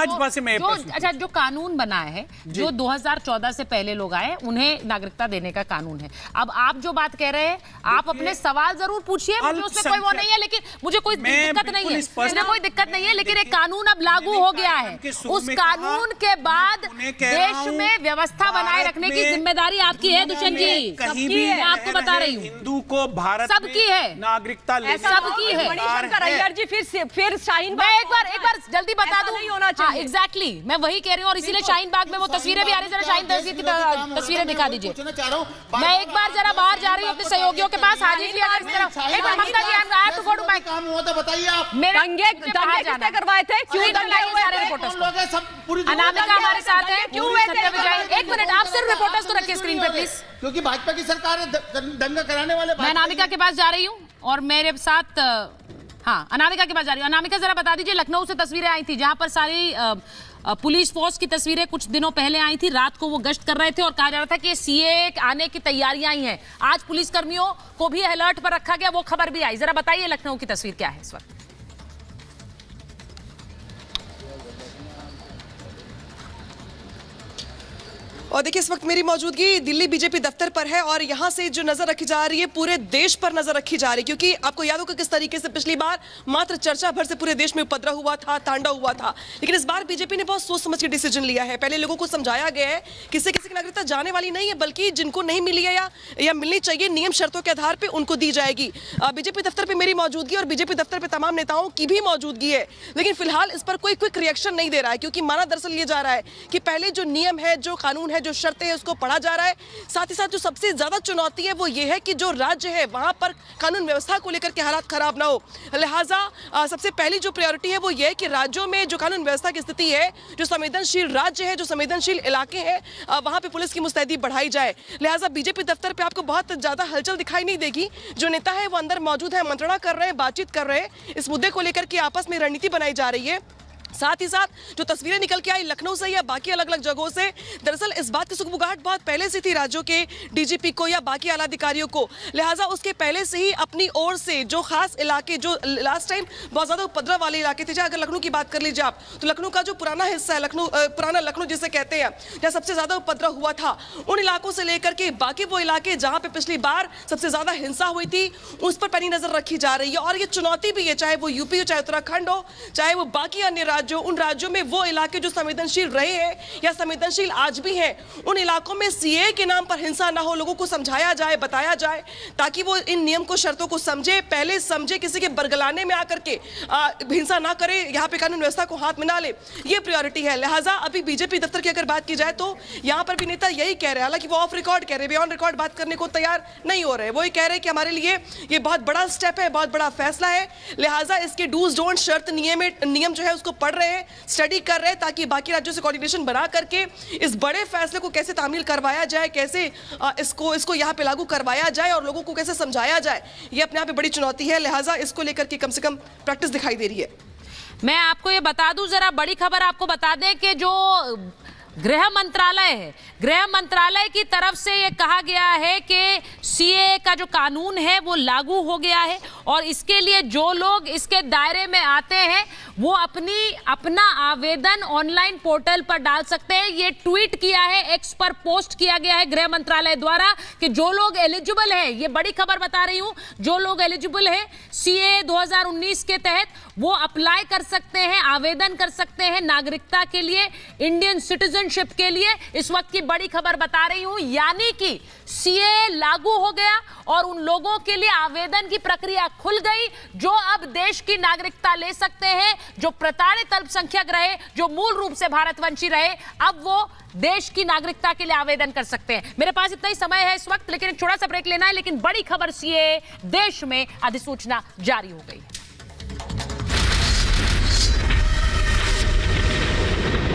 [SPEAKER 2] जो कानून बना है, जो 2014 से पहले लोग आए उन्हें नागरिकता देने का कानून है। अब आप जो बात कह रहे हैं, आप अपने सवाल जरूर पूछिए, मुझे उसमें कोई वो नहीं है, लेकिन मुझे कोई दिक्कत नहीं है, इसमें कोई दिक्कत नहीं है। लेकिन एक कानून अब लागू हो गया है, उस कानून के बाद देश में व्यवस्था बनाए रखने की जिम्मेदारी आपकी है दुष्यंत जी, सबकी है। मैं आपको बता रही हूँ,
[SPEAKER 11] हिंदू को भारत
[SPEAKER 2] सबकी है,
[SPEAKER 11] नागरिकता
[SPEAKER 2] सबकी नहीं है।
[SPEAKER 14] मणिशंकर अय्यर जी फिर शाहीन
[SPEAKER 2] मैं एक बार जल्दी बता दूं,
[SPEAKER 14] नहीं होना चाहिए।
[SPEAKER 2] एग्जैक्टली मैं वही कह रही हूँ, और इसीलिए शाहीन बाग में वो तस्वीरें भी आ रही है, जरा शाहीन की तस्वीरें दिखा दीजिए। मैं एक बार जरा बाहर जा रही हूँ अपने सहयोगियों के पास। हाजी जी अगर एक बार Mamata ji I have to go to my
[SPEAKER 17] काम हुआ था बताइए आप।
[SPEAKER 2] मेरा
[SPEAKER 14] दंगे किसने करवाए थे? क्यों दंगे हुए
[SPEAKER 2] सारे रिपोर्टर्स को? अनामिका हमारे साथ है, क्यों हुए थे? एक मिनट, आप सिर्फ रिपोर्टर्स को रखिए स्क्रीन पे प्लीज,
[SPEAKER 17] क्योंकि भाजपा की सरकार है, दंगा कराने वाले।
[SPEAKER 2] मैं अनामिका के पास जा रही हूँ और मेरे साथ हाँ अनामिका के पास जा रही हूँ। अनामिका जरा बता दीजिए, लखनऊ से तस्वीरें आई थी जहां पर सारी पुलिस फोर्स की तस्वीरें कुछ दिनों पहले आई थी। रात को वो गश्त कर रहे थे और कहा जा रहा था कि सीए आने की तैयारियां ही हैं। आज पुलिस कर्मियों को भी अलर्ट पर रखा गया, वो खबर भी आई। जरा बताइए लखनऊ की तस्वीर क्या है इस वक्त?
[SPEAKER 20] और देखिए इस वक्त मेरी मौजूदगी दिल्ली बीजेपी दफ्तर पर है और यहां से जो नजर रखी जा रही है पूरे देश पर नजर रखी जा रही है, क्योंकि आपको याद होगा किस तरीके से पिछली बार मात्र चर्चा भर से पूरे देश में उपद्रव हुआ था, तांडव हुआ था, लेकिन इस बार बीजेपी ने बहुत सोच समझ के डिसीजन लिया है। पहले लोगों को समझाया गया है किसी किसी की नागरिकता जाने वाली नहीं है, बल्कि जिनको नहीं मिली है या मिलनी चाहिए नियम शर्तों के आधार पर उनको दी जाएगी। बीजेपी दफ्तर पर मेरी मौजूदगी और बीजेपी दफ्तर पर तमाम नेताओं की भी मौजूदगी है, लेकिन फिलहाल इस पर कोई क्विक रिएक्शन नहीं दे रहा है, क्योंकि माना दरअसल ये जा रहा है कि पहले जो नियम है, जो कानून है, जो शर्तें हैं उसको पढ़ा जा रहा है। साथ ही साथ जो सबसे ज्यादा चुनौती है वो ये है कि जो राज्य है वहां पर कानून व्यवस्था को लेकर के हालात खराब ना हो। लिहाजा सबसे पहली जो प्रायोरिटी है वो ये है कि राज्यों में जो कानून व्यवस्था की स्थिति है, जो संवेदनशील राज्य है, जो संवेदनशील इलाके हैं, वहां पे पुलिस की मुस्तैदी बढ़ाई जाए। लिहाजा बीजेपी दफ्तर पे आपको बहुत ज्यादा हलचल दिखाई नहीं देगी। जो नेता है वो अंदर मौजूद है, मंत्रणा कर रहे हैं, बातचीत कर रहे हैं, इस मुद्दे को लेकर के आपस में रणनीति बनाई जा रही है। साथ ही साथ जो तस्वीरें निकल के आई लखनऊ से या बाकी अलग अलग जगहों से, दरअसल इस बात की सुगबुगाहट बहुत पहले से थी राज्यों के डीजीपी को या बाकी आला अधिकारियों को। लिहाजा उसके पहले से ही अपनी ओर से जो खास इलाके, जो लास्ट टाइम बहुत ज्यादा उपद्रव वाले इलाके थे, अगर लखनऊ की बात कर लीजिए आप, तो लखनऊ का जो पुराना हिस्सा है, लखनऊ पुराना लखनऊ जिसे कहते हैं, जहाँ सबसे ज्यादा उपद्रव हुआ था, उन इलाकों से लेकर के बाकी वो इलाके जहाँ पे पिछली बार सबसे ज्यादा हिंसा हुई थी, उस पर पैनी नजर रखी जा रही है। और ये चुनौती भी है, चाहे वो यूपी हो, चाहे उत्तराखंड हो, चाहे वो बाकी अन्य राज्य, उन राज्यों में वो इलाके जो संवेदनशील रहे हैं या संवेदनशील आज भी हैं, उन इलाकों में सीए के नाम पर हिंसा ना हो, लोगों को समझाया जाए, बताया जाए, ताकि वो इन नियम को, शर्तों को समझे, पहले समझे, किसी के बरगलाने में आकर के हिंसा ना करे, यहाँ पे कानून व्यवस्था को हाथ में ना ले। ये प्रायोरिटी है। लिहाजा अभी बीजेपी दफ्तर की अगर बात की जाए तो यहाँ पर भी नेता यही कह रहे हैं, हालांकि वो ऑफ रिकॉर्ड कह रहे हैं, ऑन रिकॉर्ड बात करने को तैयार नहीं हो रहे। वो ये कह रहे हैं कि हमारे लिए ये बहुत बड़ा स्टेप है, बहुत बड़ा फैसला है, लिहाजा इसके डूज डोंट शर्त नियम जो है उसको पढ़ रहे हैं, स्टडी कर रहे हैं, ताकि बाकी राज्यों से कोऑर्डिनेशन बना करके इस बड़े फैसले को कैसे तामील करवाया जाए, कैसे इसको यहाँ पे लागू करवाया जाए और लोगों को कैसे समझाया जाए, ये अपने आप में बड़ी चुनौती है। लिहाजा इसको लेकर के कम से कम प्रैक्टिस दिखाई दे रही है।
[SPEAKER 2] मैं आपको ये बता दूं, जरा बड़ी खबर आपको बता दें कि जो गृह मंत्रालय है, गृह मंत्रालय की तरफ से ये कहा गया है कि सीए का जो कानून है वो लागू हो गया है और इसके लिए जो लोग इसके दायरे में आते हैं वो अपना आवेदन ऑनलाइन पोर्टल पर डाल सकते हैं। ये ट्वीट किया है, एक्स पर पोस्ट किया गया है गृह मंत्रालय द्वारा कि जो लोग एलिजिबल है, ये बड़ी खबर बता रही हूं, जो लोग एलिजिबल है सीए 2019 के तहत वो अप्लाई कर सकते हैं, आवेदन कर सकते हैं नागरिकता के लिए, इंडियन सिटीजनशिप के लिए। इस वक्त की बड़ी खबर बता रही हूं, यानी कि सीए लागू हो गया और उन लोगों के लिए आवेदन की प्रक्रिया खुल गई जो अब देश की नागरिकता ले सकते हैं, जो प्रताड़ित अल्पसंख्यक रहे, जो मूल रूप से भारतवंशी रहे, अब वो देश की नागरिकता के लिए आवेदन कर सकते हैं। मेरे पास इतना ही समय है इस वक्त, लेकिन एक छोटा सा ब्रेक लेना है, लेकिन बड़ी खबर सीए देश में अधिसूचना जारी हो गई है।